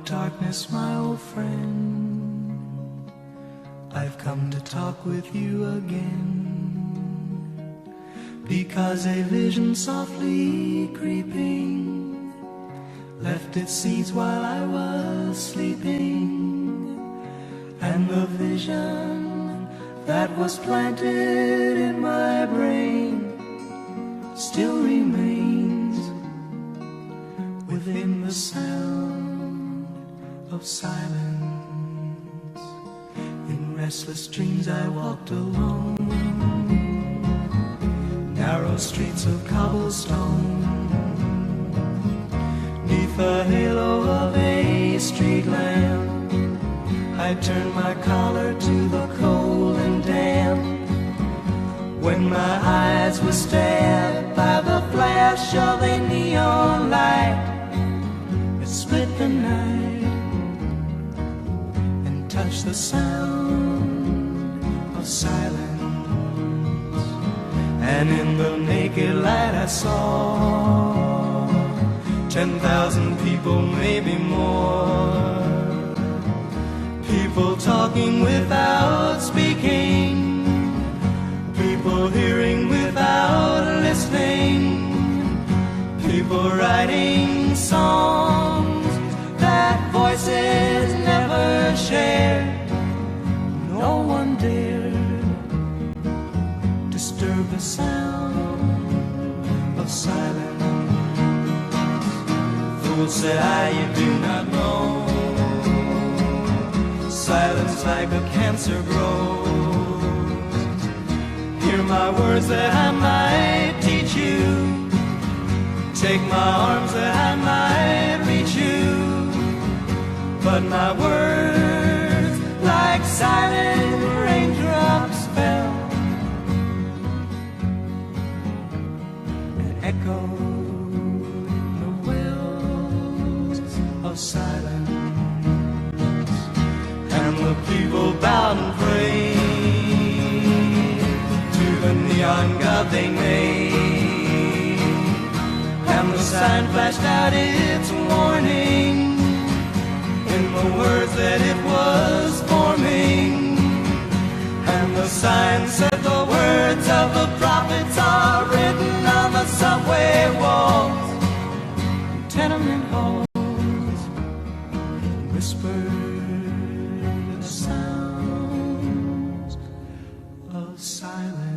darkness, my old friend, I've come to talk with you again, because a vision softly creeping left its seeds while I was sleeping, and the vision that was planted in my brain still remains within the sound of silence. In restless dreams I walked alone, narrow streets of cobblestone, neath the halo of a street lamp. I turned my collar to the cold and damp, when my eyes were stabbed by the flash of a neon light. It split the night and touched the sound of silence, and in the naked light I saw 10,000 people, maybe more, people talking without speaking, people hearing without listening, people writing songs that voices never shared. No one dared disturb the sound of silence. Fools said I, you do not know, silence like a cancer grows. Hear my words that I might teach you, take my arms that I might reach you, but my words like silent raindrops fell and echoed in the wells of silence. And the people bowed and prayed to the neon god they made, and the sign flashed out its warning in the words that it was forming, and the sign said the words of the prophets are written on the subway walls and tenement halls, whispered the sounds of silence.